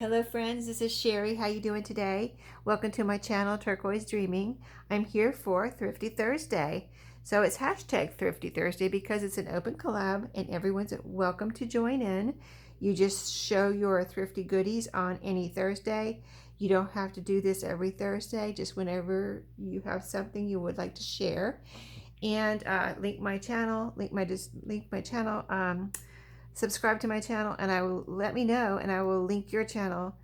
Hello friends, this is Sherry. How you doing today? Welcome to my channel, Turquoise Dreaming. I'm here for Thrifty Thursday. So it's hashtag Thrifty Thursday because it's an open collab and everyone's welcome to join in. You just show your thrifty goodies on any Thursday. You don't have to do this every Thursday, just whenever you have something you would like to share. And link my channel, subscribe to my channel, and I will let me know, and I will link your channel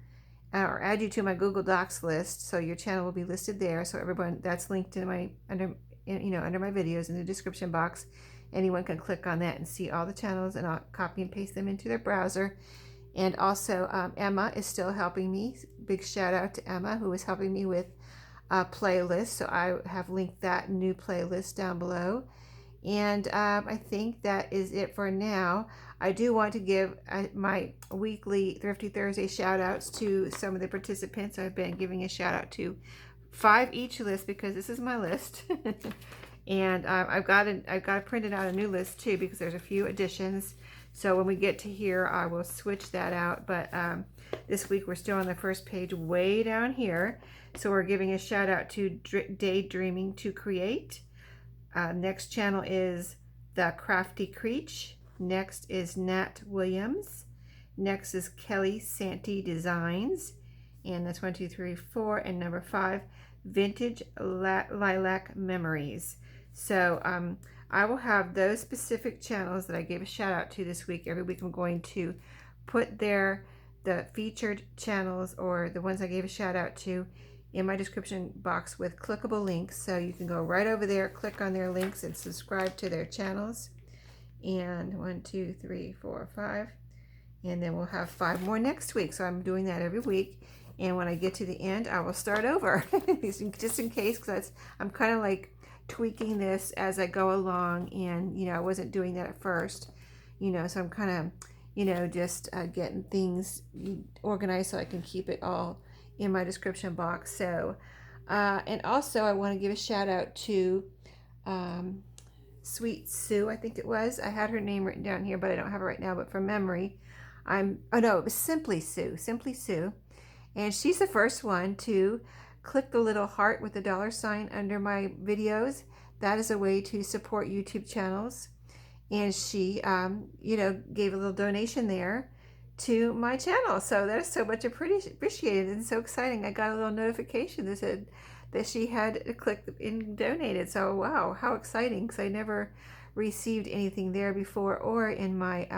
or add you to my Google Docs list, so your channel will be listed there. So everyone, that's linked in my under my videos in the description box. Anyone can click on that and see all the channels, and I'll copy and paste them into their browser. And also, Emma is still helping me. Big shout out to Emma, who is helping me with a playlist. So I have linked that new playlist down below. And I think that is it for now. I do want to give my weekly Thrifty Thursday shout outs to some of the participants. I've been giving a shout out to 5 each list because this is my list. And I've got printed out a new list too because there's a few additions. So when we get to here, I will switch that out. But this week we're still on the first page way down here. So we're giving a shout out to Daydreaming to Create. Next channel is The Crafty Creech. Next is Nat Williams. Next is Kelly Santee Designs. And that's 1, 2, 3, 4. And number 5, Vintage Lilac Memories. So I will have those specific channels that I gave a shout out to this week. Every week I'm going to put the featured channels, or the ones I gave a shout out to, in my description box with clickable links, so you can go right over there, click on their links, and subscribe to their channels. And 1, 2, 3, 4, 5, and then we'll have 5 more next week. So I'm doing that every week, and when I get to the end, I will start over just in case, because I'm kind of like tweaking this as I go along, and I wasn't doing that at first, so I'm kind of just getting things organized so I can keep it all in my description box. So and also I want to give a shout out to Sweet Sue, I think it was. I had her name written down here, but I don't have it right now, but from memory, oh no, it was Simply Sue, and she's the first one to click the little heart with the $sign under my videos. That is a way to support YouTube channels, and she gave a little donation there to my channel. So that's so much appreciated and so exciting. I got a little notification that said that she had clicked and donated. So wow, how exciting, because I never received anything there before, or in my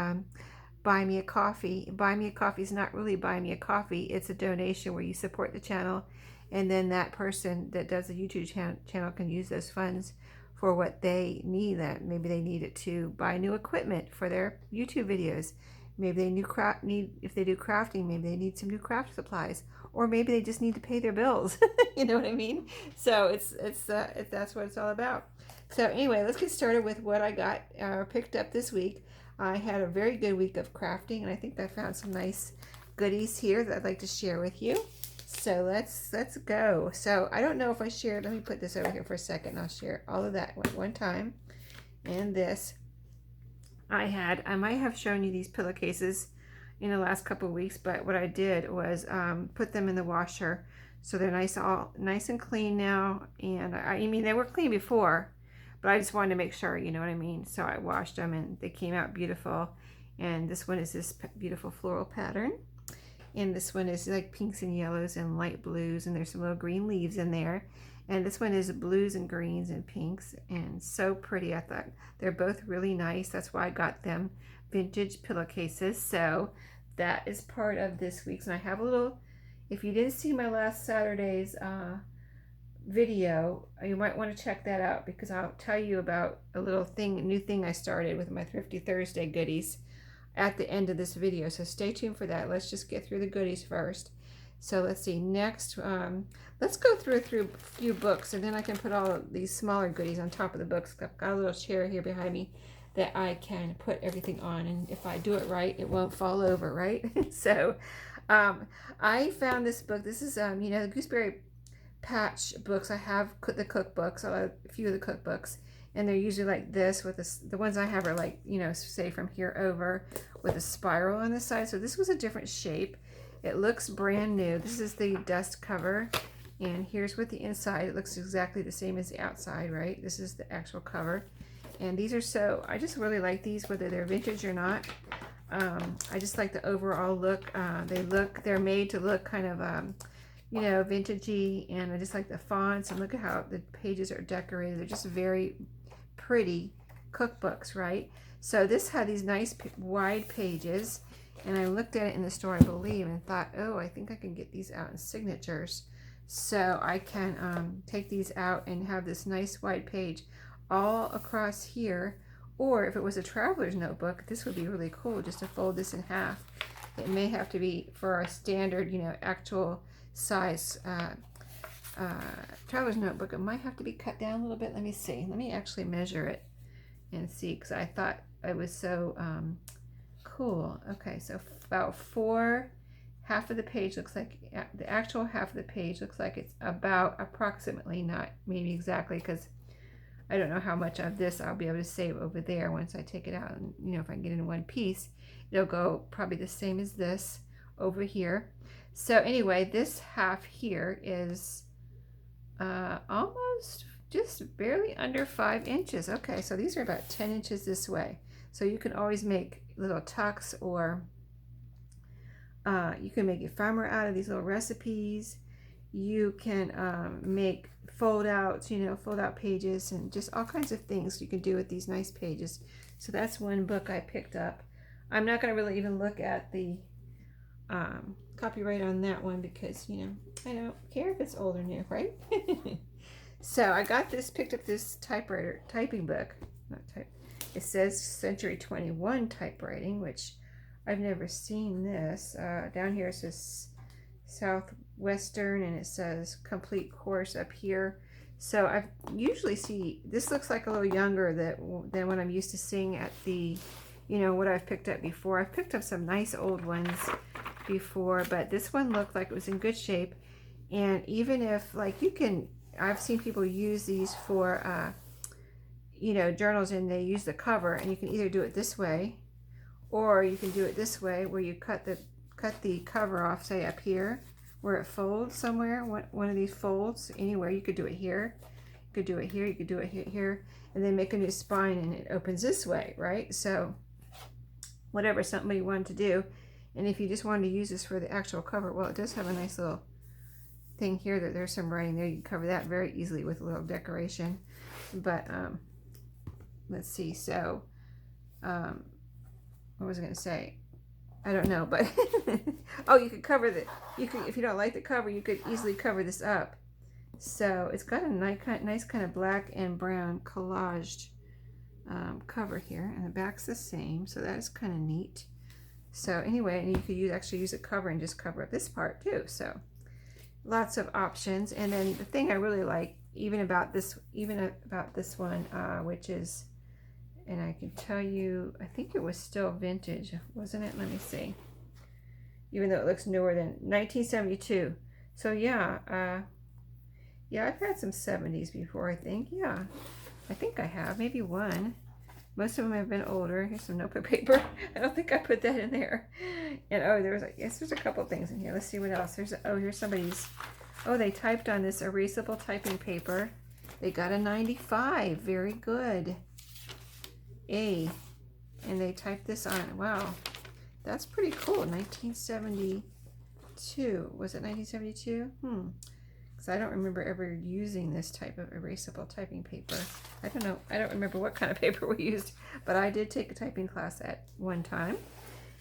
buy me a coffee. Buy me a coffee is not really buy me a coffee, it's a donation where you support the channel, and then that person that does the YouTube channel can use those funds for what they need. That maybe they need it to buy new equipment for their YouTube videos. Maybe they if they do crafting, maybe they need some new craft supplies, or maybe they just need to pay their bills. You know what I mean? So that's what it's all about. So anyway, let's get started with what I got picked up this week. I had a very good week of crafting, and I think I found some nice goodies here that I'd like to share with you. So let's go. So I don't know if I shared. Let me put this over here for a second. I'll share all of that at one time. And this. I might have shown you these pillowcases in the last couple of weeks, but what I did was put them in the washer, so they're nice and clean now. And I mean, they were clean before, but I just wanted to make sure, you know what I mean. So I washed them and they came out beautiful. And this one is this beautiful floral pattern, and this one is like pinks and yellows and light blues, and there's some little green leaves in there. And this one is blues and greens and pinks, and so pretty. I thought they're both really nice. That's why I got them vintage pillowcases. So that is part of this week's. And I have a little, if you didn't see my last Saturday's video, you might want to check that out, because I'll tell you about a little new thing I started with my Thrifty Thursday goodies at the end of this video. So stay tuned for that. Let's just get through the goodies first. So let's see, next, let's go through a few books, and then I can put all of these smaller goodies on top of the books. I've got a little chair here behind me that I can put everything on, and if I do it right, it won't fall over, right? So I found this book. This is, the Gooseberry Patch books. I have the cookbooks, a few of the cookbooks, and they're usually like this, with the ones I have are like, say from here over with a spiral on the side. So this was a different shape. It looks brand new. This is the dust cover, and here's what the inside, it looks exactly the same as the outside, right? This is the actual cover. And these are so, I just really like these, whether they're vintage or not. I just like the overall look. They're made to look kind of, you know, vintagey, and I just like the fonts, and look at how the pages are decorated. They're just very pretty cookbooks, right? So this had these nice wide pages, and I looked at it in the store, I believe, and thought, oh, I think I can get these out in signatures. So I can take these out and have this nice wide page all across here. Or if it was a traveler's notebook, this would be really cool, just to fold this in half. It may have to be for a standard, you know, actual size traveler's notebook. It might have to be cut down a little bit. Let me see. Let me actually measure it and see, because I thought it was so cool. Okay, so about half of the page looks like, the actual half of the page looks like it's about approximately, not maybe exactly, because I don't know how much of this I'll be able to save over there once I take it out. And, you know, if I can get it in one piece, it'll go probably the same as this over here. So anyway, this half here is almost just barely under 5 inches. Okay, so these are about 10 inches this way. So you can always make little tucks, or you can make ephemera out of these little recipes. You can make fold outs, you know, fold out pages, and just all kinds of things you can do with these nice pages. So that's one book I picked up. I'm not going to really even look at the copyright on that one, because, you know, I don't care if it's old or new, right? So I got this, picked up this typing book. It says Century 21 typewriting, which I've never seen this. Down here it says Southwestern, and it says complete course up here. So I usually see, this looks like a little younger than what I'm used to seeing at the, you know, what I've picked up before. I've picked up some nice old ones before, but this one looked like it was in good shape. And even if, like, I've seen people use these for, you know, journals, and they use the cover, and you can either do it this way, or you can do it this way, where you cut the cover off, say up here, where it folds somewhere, one of these folds, anywhere. You could do it here, you could do it here, you could do it here, and then make a new spine, and it opens this way, right? So whatever somebody wanted to do. And if you just wanted to use this for the actual cover, well, it does have a nice little thing here that there's some writing there. You can cover that very easily with a little decoration. But let's see. So what was I going to say? I don't know, but oh, you could cover if you don't like the cover, you could easily cover this up. So it's got a nice kind of black and brown collaged cover here, and the back's the same, so that is kind of neat. So anyway, and you could actually use a cover and just cover up this part too. So lots of options. And then the thing I really like, even about this one, which is, and I can tell you, I think it was still vintage, wasn't it? Let me see. Even though it looks newer than 1972. So yeah, yeah, I've had some 70s before, I think. Yeah, I think I have, maybe one. Most of them have been older. Here's some notebook paper. I don't think I put that in there. And oh, there's a couple things in here. Let's see what else. Here's somebody's, they typed on this erasable typing paper. They got a 95. Very good. And they typed this on. Wow, that's pretty cool. 1972. Was it 1972? Because I don't remember ever using this type of erasable typing paper. I don't know. I don't remember what kind of paper we used, but I did take a typing class at one time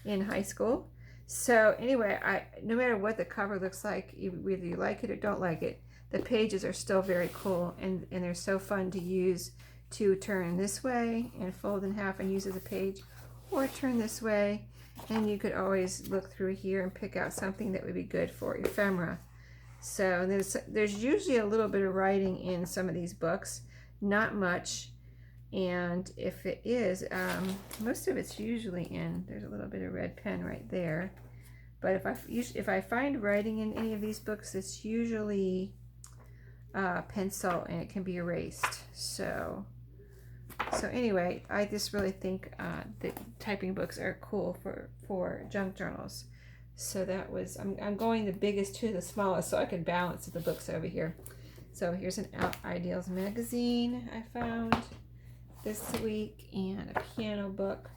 in high school. So anyway, no matter what the cover looks like, whether you like it or don't like it, the pages are still very cool, and they're so fun to use, to turn this way and fold in half and use as a page, or turn this way, and you could always look through here and pick out something that would be good for ephemera. So there's usually a little bit of writing in some of these books, not much, and if it is, most of it's usually there's a little bit of red pen right there, but if I find writing in any of these books, it's usually pencil, and it can be erased. So anyway, I just really think that typing books are cool for junk journals. So that was, I'm going the biggest to the smallest so I can balance the books over here. So here's an Ideals magazine I found this week, and a piano book,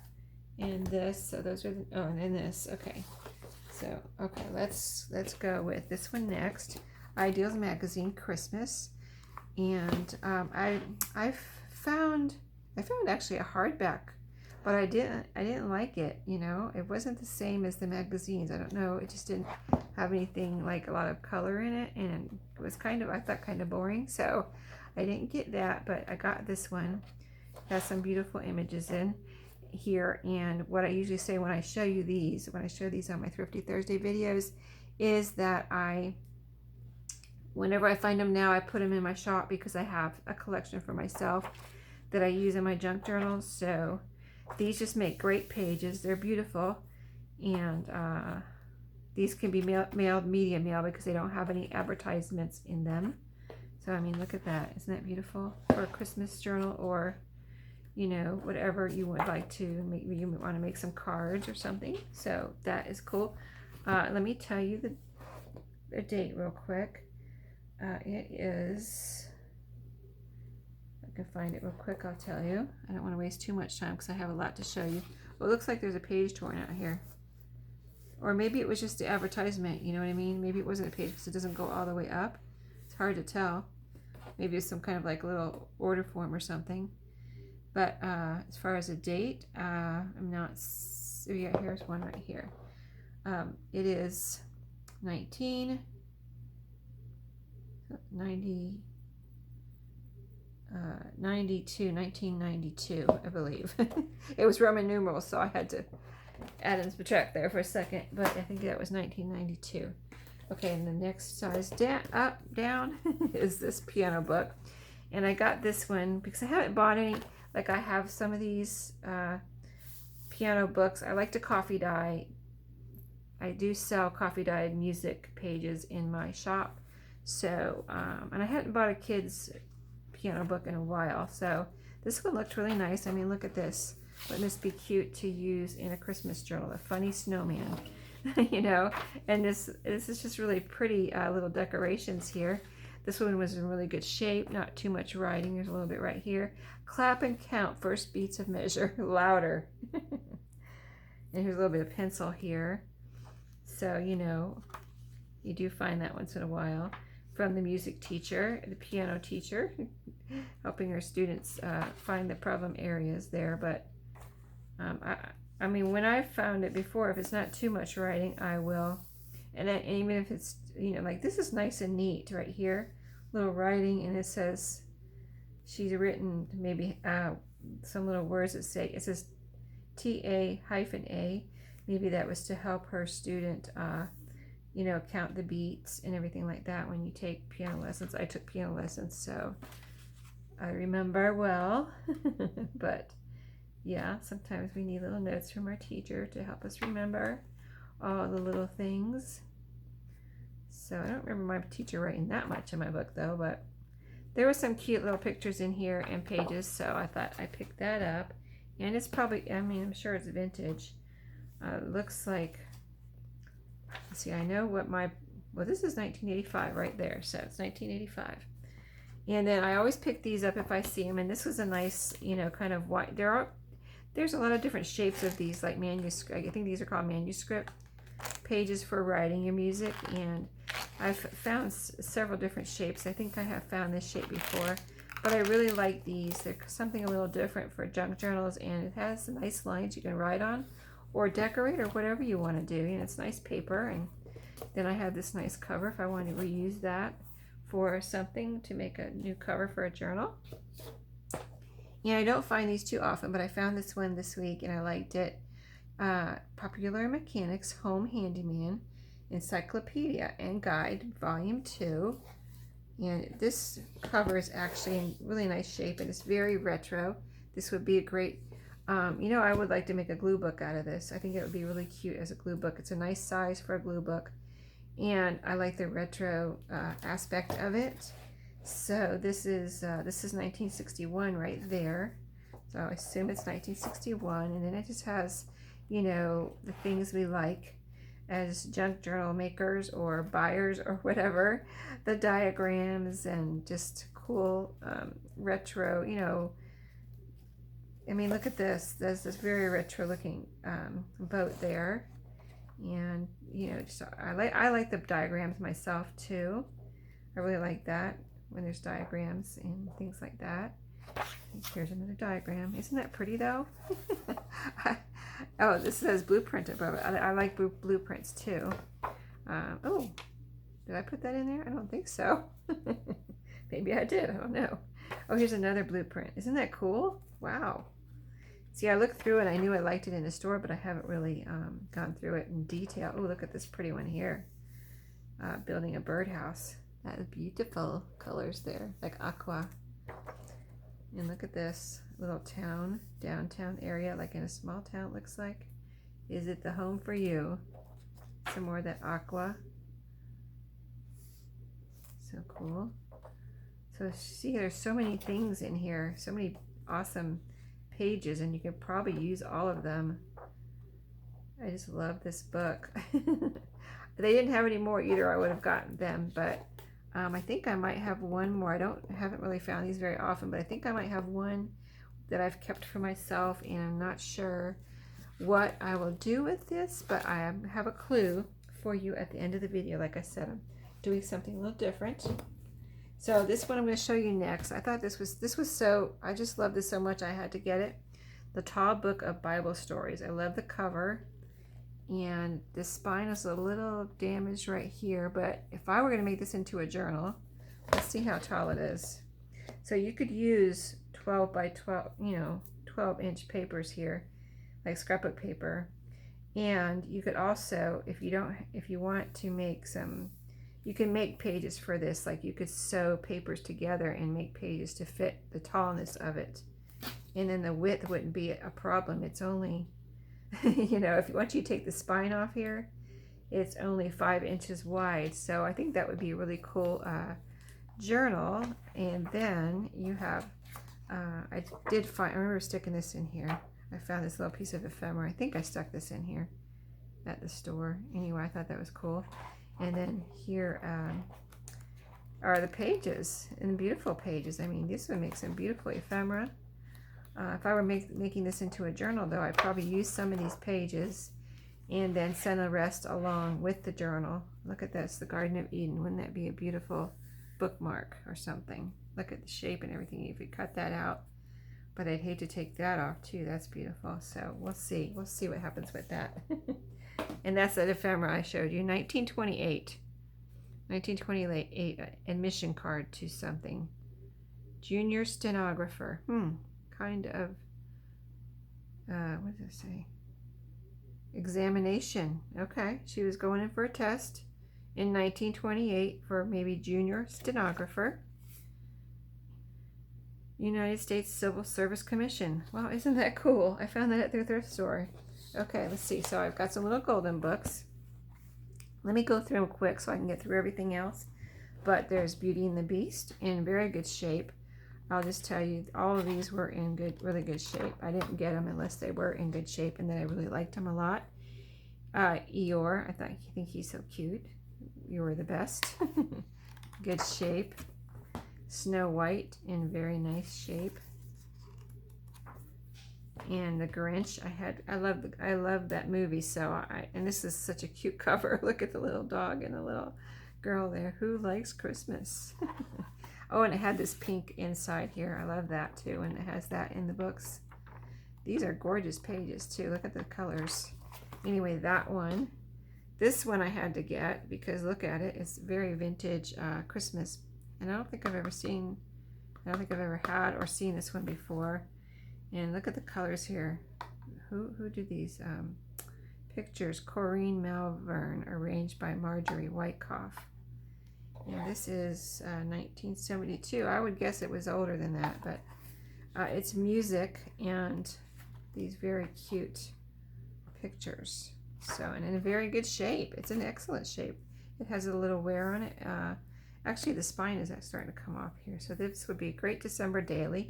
and this. So those are the, oh, and then this. Okay. So okay, let's go with this one next. Ideals magazine, Christmas, and I found actually a hardback, but I didn't like it. You know, it wasn't the same as the magazines. I don't know. It just didn't have anything like a lot of color in it, and it was kind of, I thought, kind of boring. So I didn't get that, but I got this one. It has some beautiful images in here, and what I usually say when I show you these, when I show these on my Thrifty Thursday videos, is that whenever I find them now, I put them in my shop because I have a collection for myself that I use in my junk journals. So these just make great pages. They're beautiful, and these can be mailed medium mail because they don't have any advertisements in them. So I mean, look at that. Isn't that beautiful for a Christmas journal, or you know, whatever you would like to make. You want to make some cards or something. So that is cool. Let me tell you the date real quick. It is, if I can find it real quick, I'll tell you. I don't want to waste too much time because I have a lot to show you. Well, it looks like there's a page torn out here. Or maybe it was just the advertisement, you know what I mean? Maybe it wasn't a page because it doesn't go all the way up. It's hard to tell. Maybe it's some kind of like little order form or something. But as far as a date, I'm not, oh yeah, here's one right here. It is 1992, I believe. It was Roman numerals, so I had to add and subtract there for a second, but I think that was 1992. Okay, and the next size down is this piano book. And I got this one because I haven't bought any. Like, I have some of these piano books. I like to coffee dye. I do sell coffee dyed music pages in my shop. So, and I hadn't bought a kid's piano book in a while. So this one looked really nice. I mean, look at this. Wouldn't this be cute to use in a Christmas journal? A funny snowman, you know? And this is just really pretty little decorations here. This one was in really good shape, not too much writing. There's a little bit right here. Clap and count, first beats of measure, louder. And here's a little bit of pencil here. So, you know, you do find that once in a while. From the music teacher, the piano teacher, helping her students find the problem areas there. But I mean, when I've found it before, if it's not too much writing, I will. And even if it's, you know, like this is nice and neat right here. Little writing, and it says, she's written maybe some little words that say, it says TA-A. Maybe that was to help her student, you know, count the beats and everything like that when you take piano lessons. I took piano lessons, so I remember well. But yeah, sometimes we need little notes from our teacher to help us remember all the little things. So I don't remember my teacher writing that much in my book though, but there were some cute little pictures in here and pages, so I thought I picked that up. And it's probably, I mean, I'm sure it's vintage. Looks like, let's see, I know what my, well, this is 1985 right there, so it's 1985. And then I always pick these up if I see them, and this was a nice, you know, kind of white, there's a lot of different shapes of these, like manuscript, I think these are called manuscript pages for writing your music, and I've found several different shapes. I think I have found this shape before, but I really like these. They're something a little different for junk journals, and it has nice lines you can write on or decorate or whatever you want to do. And it's nice paper, and then I have this nice cover if I want to reuse that for something, to make a new cover for a journal. And I don't find these too often, but I found this one this week and I liked it. Popular Mechanics Home Handyman Encyclopedia and Guide, Volume 2. And this cover is actually in really nice shape, and it's very retro. This would be a great, you know, I would like to make a glue book out of this. I think it would be really cute as a glue book. It's a nice size for a glue book, and I like the retro aspect of it. So this is 1961 right there. So I assume it's 1961, and then it just has, you know, the things we like. as junk journal makers or buyers or whatever, the diagrams and just cool retro, you know. I mean, look at this. There's this very retro looking boat there. And, you know, just I like the diagrams myself too. I really like that when there's diagrams and things like that. Here's another diagram. Isn't that pretty though? Oh, this says blueprint above it. I like blueprints too. Oh, did I put that in there? I don't think so. Maybe I did. I don't know. Oh, here's another blueprint. Isn't that cool? Wow. See, I looked through it. I knew I liked it in the store, but I haven't really gone through it in detail. Oh, look at this pretty one here. Building a birdhouse. That is beautiful colors there, like aqua. And look at this little town, downtown area, like in a small town it looks like. Is it the home for you? Some more of that aqua. So cool. So see, there's so many things in here, so many awesome pages, and you could probably use all of them. I just love this book. They didn't have any more either. I would have gotten them, but I think I might have one more. Haven't really found these very often, but I think I might have one that I've kept for myself, and I'm not sure what I will do with this, but I have a clue for you at the end of the video. Like I said, I'm doing something a little different. So this one I'm going to show you next. I thought this was so, I just love this so much I had to get it. The Tall Book of Bible Stories. I love the cover. And the spine is a little damaged right here, but if I were going to make this into a journal, let's see how tall it is. So you could use 12 by 12, you know, 12-inch papers here, like scrapbook paper. And you could also, if you want to make some, you can make pages for this, like you could sew papers together and make pages to fit the tallness of it. And then the width wouldn't be a problem. It's only, you know, once you take the spine off here, it's only 5 inches wide. So I think that would be a really cool journal. And then you have, I remember sticking this in here. I found this little piece of ephemera. I think I stuck this in here at the store. Anyway, I thought that was cool. And then here are the pages, and beautiful pages. I mean, this would make some beautiful ephemera. If I were making this into a journal, though, I'd probably use some of these pages and then send the rest along with the journal. Look at this, the Garden of Eden. Wouldn't that be a beautiful bookmark or something? Look at the shape and everything. You could cut that out, but I'd hate to take that off too. That's beautiful. So we'll see. We'll see what happens with that. And that's that ephemera I showed you. 1928. 1928 admission card to something. Junior stenographer. Kind of, what does it say? Examination. Okay, she was going in for a test in 1928 for maybe junior stenographer. United States Civil Service Commission. Wow, isn't that cool? I found that at the thrift store. Okay, let's see. So I've got some little golden books. Let me go through them quick so I can get through everything else. But there's Beauty and the Beast in very good shape. I'll just tell you, all of these were in really good shape. I didn't get them unless they were in good shape, and then I really liked them a lot. Eeyore, I think he's so cute. You're the best. Good shape. Snow White in very nice shape. And the Grinch, I love that movie. So and this is such a cute cover. Look at the little dog and the little girl there. Who likes Christmas? Oh, and it had this pink inside here. I love that too, and it has that in the books. These are gorgeous pages too. Look at the colors. Anyway, that one. This one I had to get because look at it. It's very vintage Christmas. And I don't think I've ever had or seen this one before. And look at the colors here. Who did these pictures? Corinne Malvern, arranged by Marjorie Wyckoff. And this is 1972. I would guess it was older than that, but it's music and these very cute pictures. So, and in a very good shape. It's in excellent shape. It has a little wear on it. Actually, the spine is starting to come off here. So this would be a great December daily.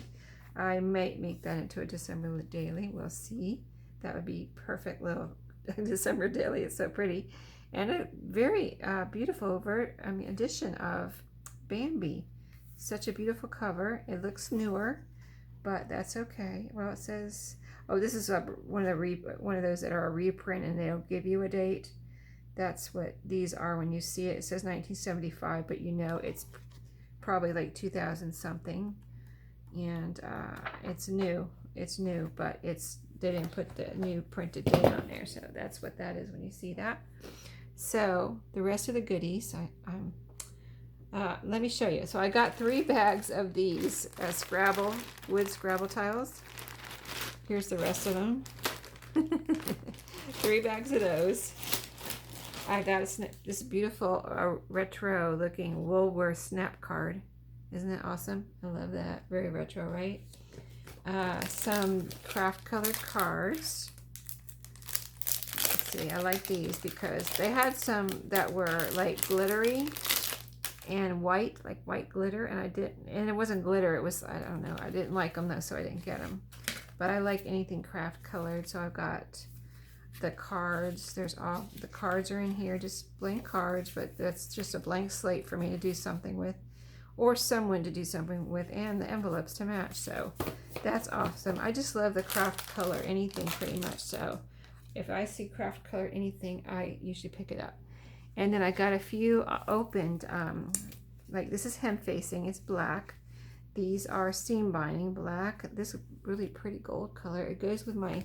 I might make that into a December daily. We'll see. That would be perfect little December daily. It's so pretty. And a very beautiful edition of Bambi. Such a beautiful cover. It looks newer, but that's okay. Well, it says, oh, this is one of those that are a reprint, and they'll give you a date. That's what these are when you see it. It says 1975, but you know it's probably like 2000 something, and it's new. It's new, but they didn't put the new printed date on there, so that's what that is when you see that. So the rest of the goodies, let me show you. So I got 3 bags of these wood Scrabble tiles. Here's the rest of them. 3 bags of those. I got this beautiful retro looking Woolworth snap card. Isn't that awesome? I love that. Very retro, right? Some craft colored cards. Let's see, I like these because they had some that were like glittery and white, like white glitter, and it wasn't glitter, it was, I don't know, I didn't like them though, so I didn't get them. But I like anything craft colored, so I've got the cards. The cards are in here, just blank cards, but that's just a blank slate for me to do something with, or someone to do something with, and the envelopes to match. So that's awesome. I just love the craft color anything pretty much. So if I see craft color anything, I usually pick it up. And then I got a few opened, like this is hem facing, it's black. These are seam binding, black. This really pretty gold color. It goes with my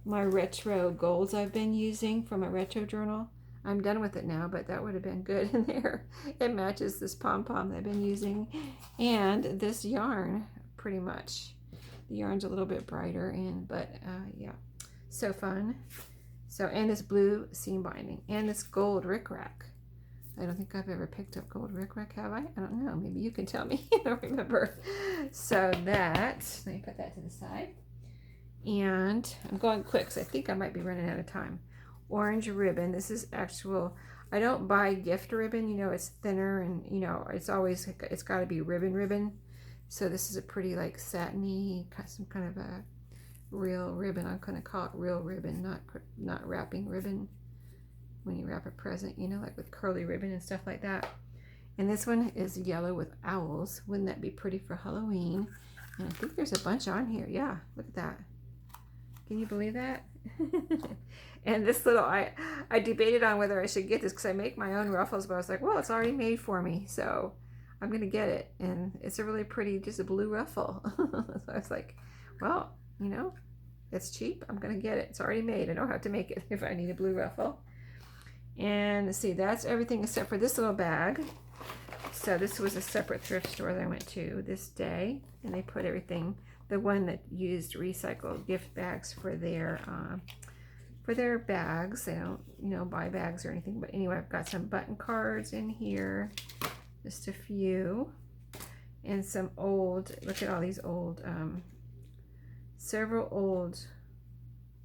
retro golds I've been using from a retro journal. I'm done with it now, but that would have been good in there. It matches this pom-pom that I've been using and this yarn pretty much. The yarn's a little bit brighter, but yeah, so fun. So, and this blue seam binding and this gold rickrack. I don't think I've ever picked up gold rickrack, have I? I don't know. Maybe you can tell me. I don't remember. So let me put that to the side. And I'm going quick because I think I might be running out of time. Orange ribbon. This is actual. I don't buy gift ribbon. You know, it's thinner, and you know, it's got to be ribbon. So this is a pretty like satiny, some kind of a real ribbon. I'm going to call it real ribbon, not wrapping ribbon. When you wrap a present, you know, like with curly ribbon and stuff like that. And this one is yellow with owls. Wouldn't that be pretty for Halloween? And I think there's a bunch on here. Yeah, look at that. Can you believe that? And this little, I debated on whether I should get this because I make my own ruffles, but I was like, well, it's already made for me, so I'm gonna get it. And it's a really pretty, just a blue ruffle. So I was like, well, you know, it's cheap. I'm gonna get it. It's already made. I don't have to make it if I need a blue ruffle. And let's see, that's everything except for this little bag. So this was a separate thrift store that I went to this day, and they put everything, the one that used recycled gift bags for their bags. They don't, you know, buy bags or anything, but anyway, I've got some button cards in here, just a few, and some old, look at all these old, several old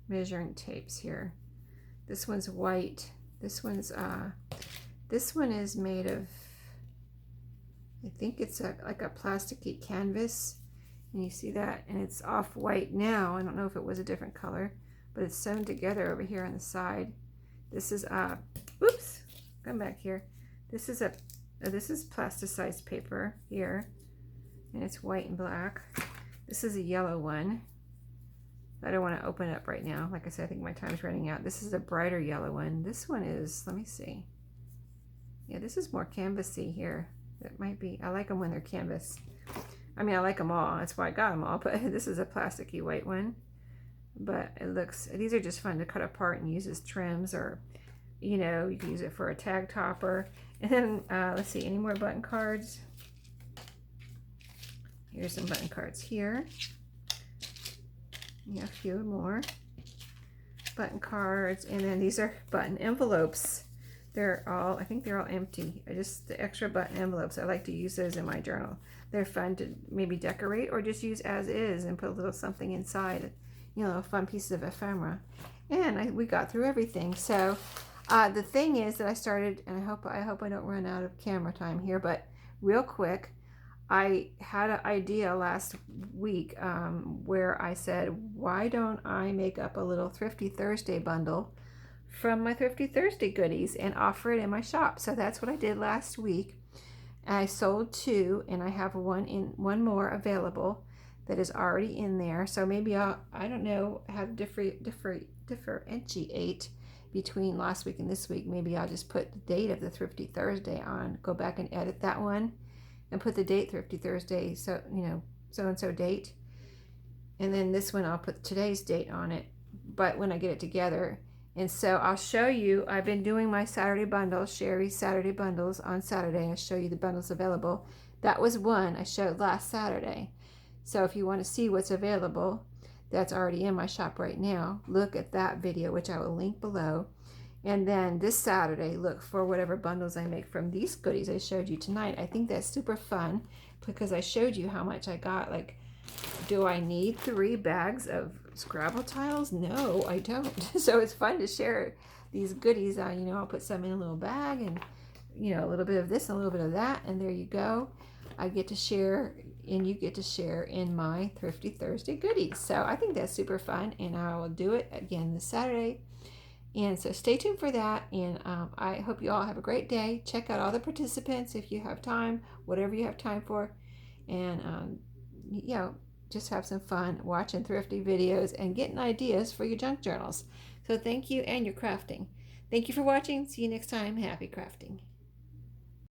measuring tapes here. This one's white. This one is made of, I think it's like a plasticky canvas, and you see that, and it's off white now. I don't know if it was a different color, but it's sewn together over here on the side. This is oops, come back here. This is plasticized paper here, and it's white and black. This is a yellow one. I don't want to open it up right now. Like I said, I think my time's running out. This is a brighter yellow one. This one is, let me see. Yeah, this is more canvasy here. It might be, I like them when they're canvas. I mean, I like them all. That's why I got them all. But this is a plasticky white one. But it looks, these are just fun to cut apart and use as trims, or, you know, you can use it for a tag topper. And then, let's see, any more button cards? Here's some button cards here. Yeah, a few more button cards, and then these are button envelopes. They're all, I think they're all empty. Just the extra button envelopes. I like to use those in my journal. They're fun to maybe decorate or just use as is and put a little something inside. You know, fun pieces of ephemera. And we got through everything. So the thing is that I started, and I hope I don't run out of camera time here, but real quick, I had an idea last week where I said, why don't I make up a little Thrifty Thursday bundle from my Thrifty Thursday goodies and offer it in my shop. So that's what I did last week. I sold 2, and I have one more available that is already in there. So maybe I don't know how to differentiate between last week and this week. Maybe I'll just put the date of the Thrifty Thursday on, go back and edit that one and put the date Thrifty Thursday, so so and so date, and then this one I'll put today's date on it, but when I get it together. And so I'll show you, I've been doing my Saturday bundles, Sherry's Saturday bundles on Saturday. I'll show you the bundles available. That was one I showed last Saturday. So if you want to see what's available, that's already in my shop right now, look at that video, which I will link below. And then this Saturday, look for whatever bundles I make from these goodies I showed you tonight. I think that's super fun because I showed you how much I got. Like, do I need 3 bags of Scrabble tiles? No, I don't. So it's fun to share these goodies. I'll put some in a little bag, and a little bit of this and a little bit of that, and there you go. I get to share, and you get to share in my Thrifty Thursday goodies. So I think that's super fun, and I will do it again this Saturday. And so stay tuned for that, and I hope you all have a great day. Check out all the participants if you have time, whatever you have time for, and just have some fun watching thrifty videos and getting ideas for your junk journals. So thank you, and your crafting. Thank you for watching. See you next time. Happy crafting.